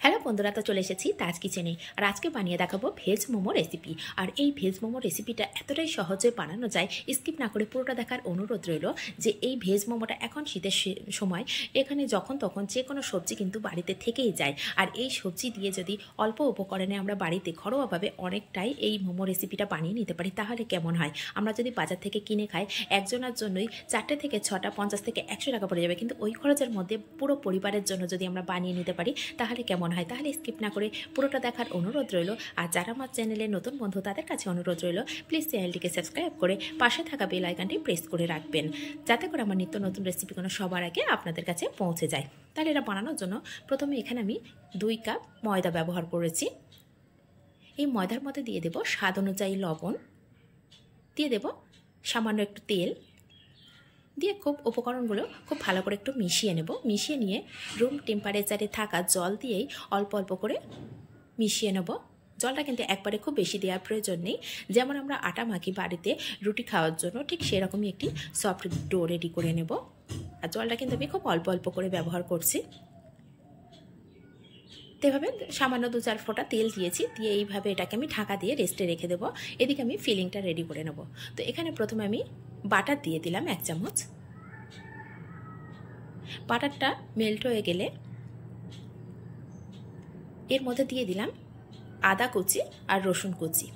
Hello বন্ধুরা, তো চলে এসেছি তাজ কিচেনে। আর আজকে বানিয়ে দেখাবো ভেজ মোমো রেসিপি। আর এই ভেজ মোমো রেসিপিটা এতটাই সহজে বানানো যায়, স্কিপ না করে পুরোটা দেখার অনুরোধ রইল। যে এই ভেজ মোমোটা এখন শীতের সময় এখানে যখন তখন যে কোনো সবজি কিন্তু বাড়িতে থেকেই যায়। আর এই সবজি দিয়ে যদি অল্প উপকরণে আমরা বাড়িতে ঘরোয়াভাবে অনেকটাই এই মোমো রেসিপিটা বানিয়ে নিতে পারি, তাহলে কেমন হয়? আমরা যদি বাজার থেকে কিনে খাই, একজনের জন্যই 4 থেকে 6টা 50 থেকে 100 টাকা পড়ে যাবে। কিন্তু ওই খরচের মধ্যে পুরো পরিবারের জন্য যদি আমরা বানিয়ে নিতে পারি, তাহলে কেমন হয়? তাহলে স্কিপ না করে পুরোটা দেখার অনুরোধ রইল। আর যারা আমার চ্যানেলে নতুন বন্ধু, তাদের কাছে অনুরোধ রইল, প্লিজ চ্যানেলটিকে সাবস্ক্রাইব করে পাশে থাকা বেল আইকনটি প্রেস করে রাখবেন, যাতে করে আমার নিত্য নতুন রেসিপিগুলো সবার আগে আপনাদের কাছে পৌঁছে যায়। তাহলে এটা বানানোর জন্য প্রথমে এখানে আমি 2 কাপ ময়দা ব্যবহার করেছি। এই ময়দার মধ্যে দিয়ে দেব স্বাদ অনুযায়ী লবণ, দিয়ে দেব সামান্য একটু তেল, দিয়ে খুব উপকরণগুলো খুব ভালো করে একটু মিশিয়ে নেব। মিশিয়ে নিয়ে রুম টেম্পারেচারে থাকা জল দিয়েই অল্প অল্প করে মিশিয়ে নেব। জলটা কিন্তু একবারে খুব বেশি দেওয়ার প্রয়োজন নেই। যেমন আমরা আটা মাখি বাড়িতে রুটি খাওয়ার জন্য, ঠিক সেরকমই একটি সফট ডো রেডি করে নেব। আর জলটা কিন্তু আমি খুব অল্প অল্প করে ব্যবহার করছি। তো এভাবে সামান্য 2-4 ফোঁটা তেল দিয়েছি, দিয়ে এইভাবে এটাকে আমি ঢাকা দিয়ে রেস্টে রেখে দেবো। এদিকে আমি ফিলিংটা রেডি করে নেব। তো এখানে প্রথমে আমি বাটার দিয়ে দিলাম 1 চামচ। বাটারটা মেল্ট হয়ে গেলে এর মধ্যে দিয়ে দিলাম আদা কুচি আর রসুন কুচি।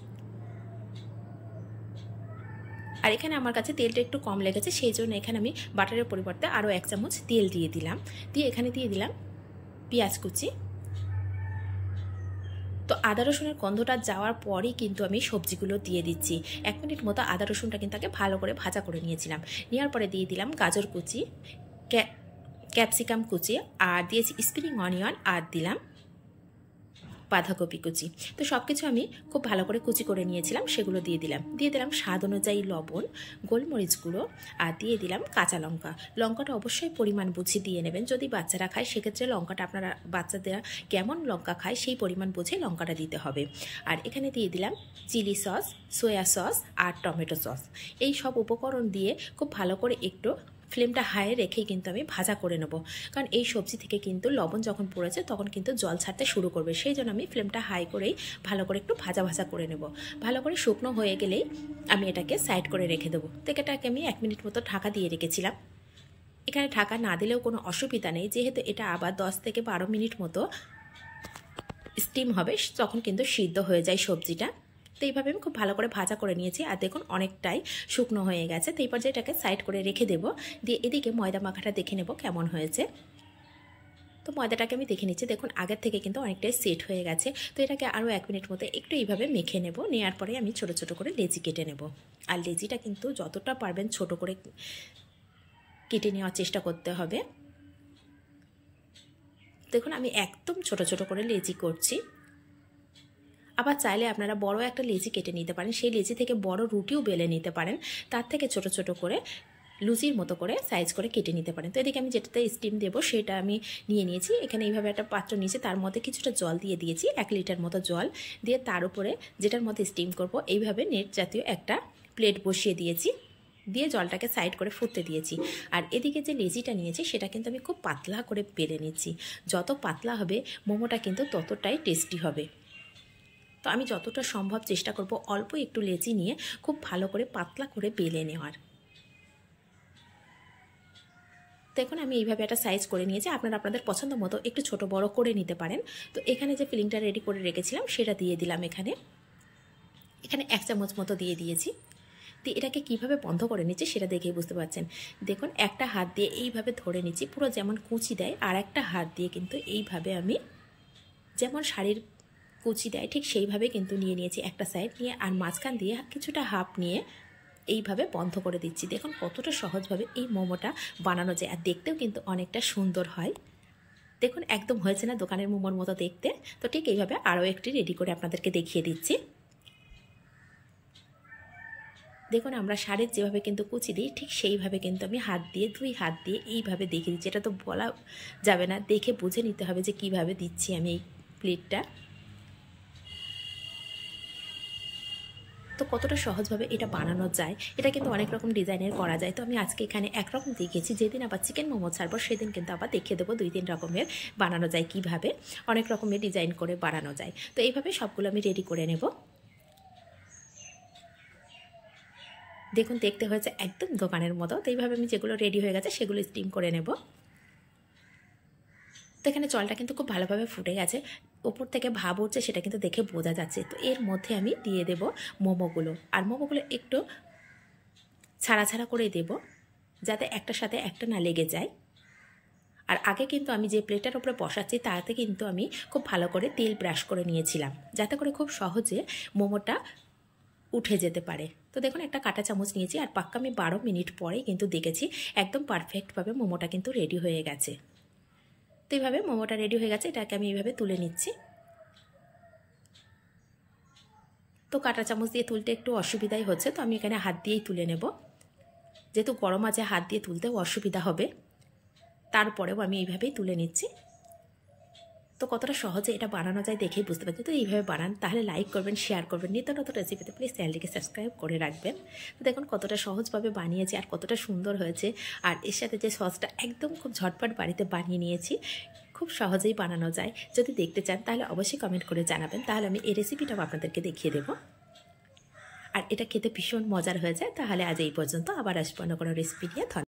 আর এখানে আমার কাছে তেলটা একটু কম লেগেছে, সেই জন্য এখানে আমি বাটারের পরিবর্তে আরও 1 চামচ তেল দিয়ে দিলাম। দিয়ে এখানে দিয়ে দিলাম পেঁয়াজ কুচি। তো আদা রসুনের গন্ধটা যাওয়ার পরেই কিন্তু আমি সবজিগুলো দিয়ে দিচ্ছি। 1 মিনিট মতো আদা রসুনটা কিন্তু আগে ভালো করে ভাজা করে নিয়েছিলাম। নেওয়ার পরে দিয়ে দিলাম গাজর কুচি, ক্যাপসিকাম কুচি, আর দিয়েছি স্প্রিং অনিয়ন, আর দিলাম বাঁধাকপি কুচি। তো সব কিছু আমি খুব ভালো করে কুচি করে নিয়েছিলাম, সেগুলো দিয়ে দিলাম। দিয়ে দিলাম স্বাদ অনুযায়ী লবণ, গোলমরিচ গুঁড়ো, আর দিয়ে দিলাম কাঁচা লঙ্কা। লঙ্কাটা অবশ্যই পরিমাণ বুঝে দিয়ে নেবেন। যদি বাচ্চারা খায়, সেক্ষেত্রে লঙ্কাটা আপনারা বাচ্চাদের কেমন লঙ্কা খায় সেই পরিমাণ বুঝে লঙ্কাটা দিতে হবে। আর এখানে দিয়ে দিলাম চিলি সস, সয়া সস আর টমেটো সস। এই সব উপকরণ দিয়ে খুব ভালো করে একটু ফ্লেমটা হাই রেখেই কিন্তু আমি ভাজা করে নেব। কারণ এই সবজি থেকে কিন্তু লবণ যখন পড়েছে তখন কিন্তু জল ছাড়তে শুরু করবে, সেই জন্য আমি ফ্লেমটা হাই করেই ভালো করে একটু ভাজা ভাজা করে নেব। ভালো করে শুকনো হয়ে গেলেই আমি এটাকে সাইড করে রেখে দেবো। তো এটাকে আমি 1 মিনিট মতো ঢাকা দিয়ে রেখেছিলাম। এখানে ঢাকা না দিলেও কোনো অসুবিধা নেই, যেহেতু এটা আবার 10 থেকে 12 মিনিট মতো স্টিম হবে, তখন কিন্তু সিদ্ধ হয়ে যায় সবজিটা। তো এইভাবে আমি খুব ভালো করে ভাজা করে নিয়েছি। আর দেখুন অনেকটাই শুকনো হয়ে গেছে। তো এই পর্যায়ে এটাকে সাইড করে রেখে দেব। দিয়ে এদিকে ময়দা মাখাটা দেখে নেব কেমন হয়েছে। তো ময়দাটাকে আমি দেখে নিচ্ছি, দেখুন আগের থেকে কিন্তু অনেকটাই সেট হয়ে গেছে। তো এটাকে আরও 1 মিনিট মতো একটু এইভাবে মেখে নেব। নেওয়ার পরে আমি ছোট ছোট করে লেচি কেটে নেব। আর লেচিটা কিন্তু যতটা পারবেন ছোট করে কেটে নেওয়ার চেষ্টা করতে হবে। দেখুন আমি একদম ছোট ছোট করে লেচি করছি। আবার চাইলে আপনারা বড় একটা লেচি কেটে নিতে পারেন, সেই লেচি থেকে বড় রুটিও বেলে নিতে পারেন। তার থেকে ছোট ছোট করে লুচির মতো করে সাইজ করে কেটে নিতে পারেন। তো এদিকে আমি যেটাতে স্টিম দেবো সেটা আমি নিয়ে নিয়েছি। এখানে এইভাবে একটা পাত্র নিয়েছি, তার মধ্যে কিছুটা জল দিয়ে দিয়েছি, 1 লিটার মতো জল দিয়ে তার উপরে যেটার মধ্যে স্টিম করব এইভাবে নেট জাতীয় একটা প্লেট বসিয়ে দিয়েছি। দিয়ে জলটাকে সাইড করে ফুটতে দিয়েছি। আর এদিকে যে লেচিটা নিয়েছি সেটা কিন্তু আমি খুব পাতলা করে বেলে নিচ্ছি। যত পাতলা হবে মোমোটা কিন্তু ততটাই টেস্টি হবে। তো আমি যতটা সম্ভব চেষ্টা করব অল্প একটু লেচি নিয়ে খুব ভালো করে পাতলা করে বেলে নেওয়ার। দেখুন আমি এইভাবে একটা সাইজ করে নিয়েছি। আপনারা আপনাদের পছন্দ মতো একটু ছোট বড় করে নিতে পারেন। তো এখানে যে ফিলিংটা রেডি করে রেখেছিলাম সেটা দিয়ে দিলাম। এখানে 1 চামচ মতো দিয়ে দিয়েছি। দিয়ে এটাকে কীভাবে বন্ধ করে নিচ্ছি সেটা দেখেই বুঝতে পারছেন। দেখুন একটা হাত দিয়ে এইভাবে ধরে নিচ্ছি, পুরো যেমন কুচি দেয়, আর একটা হাত দিয়ে কিন্তু এইভাবে আমি যেমন শাড়ির কুচি দেয় ঠিক সেইভাবে কিন্তু নিয়ে নিয়েছি একটা সাইড নিয়ে। আর মাঝখান দিয়ে কিছুটা হাফ নিয়ে এইভাবে বন্ধ করে দিচ্ছি। দেখুন কতটা সহজভাবে এই মোমোটা বানানো যায়, আর দেখতেও কিন্তু অনেকটা সুন্দর হয়। দেখুন একদম হয়েছে না দোকানের মোমোর মতো দেখতে? তো ঠিক এইভাবে আরও একটি রেডি করে আপনাদেরকে দেখিয়ে দিচ্ছি। দেখুন আমরা শাড়ির যেভাবে কিন্তু কুচি দিই ঠিক সেইভাবে কিন্তু আমি হাত দিয়ে 2 হাত দিয়ে এইভাবে দেখিয়ে দিচ্ছি। এটা তো বলা যাবে না, দেখে বুঝে নিতে হবে যে কিভাবে দিচ্ছি আমি এই প্লেটটা। তো কতটা সহজভাবে এটা বানানো যায়, এটা কিন্তু অনেক রকম ডিজাইনের করা যায়। তো আমি আজকে এখানে একরকম দেখিয়েছি, যেদিন আবার চিকেন মোমো ছাড়বো সেদিন কিন্তু আবার দেখিয়ে দেবো 2-3 রকমের বানানো যায়, কিভাবে অনেক রকমের ডিজাইন করে বানানো যায়। তো এইভাবে সবগুলো আমি রেডি করে নেব। দেখুন দেখতে হয়েছে একদম দোকানের মতো। তো এইভাবে আমি যেগুলো রেডি হয়ে গেছে সেগুলো স্টিম করে নেব। তো এখানে জলটা কিন্তু খুব ভালোভাবে ফুটে গেছে, ওপর থেকে ভাব উঠছে সেটা কিন্তু দেখে বোঝা যাচ্ছে। তো এর মধ্যে আমি দিয়ে দেব মোমোগুলো, আর মোমোগুলো একটু ছাড়া ছাড়া করে দেব, যাতে একটার সাথে একটা না লেগে যায়। আর আগে কিন্তু আমি যে প্লেটের উপরে বসাচ্ছি তাতে কিন্তু আমি খুব ভালো করে তেল ব্রাশ করে নিয়েছিলাম, যাতে করে খুব সহজে মোমোটা উঠে যেতে পারে। তো দেখুন একটা কাঁটা চামচ নিয়েছি, আর পাক্কা আমি 12 মিনিট পরে কিন্তু দেখেছি একদম পারফেক্টভাবে মোমোটা কিন্তু রেডি হয়ে গেছে। তো এইভাবে মোমোটা রেডি হয়ে গেছে, এটাকে আমি এইভাবে তুলে নিচ্ছি। তো কাঁটা চামচ দিয়ে তুলতে একটু অসুবিধাই হচ্ছে, তো আমি এখানে হাত দিয়েই তুলে নেব, যেহেতু গরম আছে হাত দিয়ে তুলতেও অসুবিধা হবে। তারপরেও আমি এইভাবেই তুলে নিচ্ছি। তো কতটা সহজে এটা বানানো যায় দেখেই বুঝতে পারছি। তো এইভাবে বানান, তাহলে লাইক করবেন, শেয়ার করবেন, নিত্য নতুন রেসিপিতে প্লিজ চ্যানেলটিকে সাবস্ক্রাইব করে রাখবেন। তো দেখুন কতটা সহজভাবে বানিয়েছি আর কতটা সুন্দর হয়েছে। আর এর সাথে যে সসটা একদম খুব ঝটপট বাড়িতে বানিয়ে নিয়েছি, খুব সহজেই বানানো যায়। যদি দেখতে চান তাহলে অবশ্যই কমেন্ট করে জানাবেন, তাহলে আমি এই রেসিপিটাও আপনাদেরকে দেখিয়ে দেবো। আর এটা খেতে ভীষণ মজার হয়ে যায়। তাহলে আজ এই পর্যন্ত, আবার আসবো অন্য কোনো রেসিপি নিয়ে।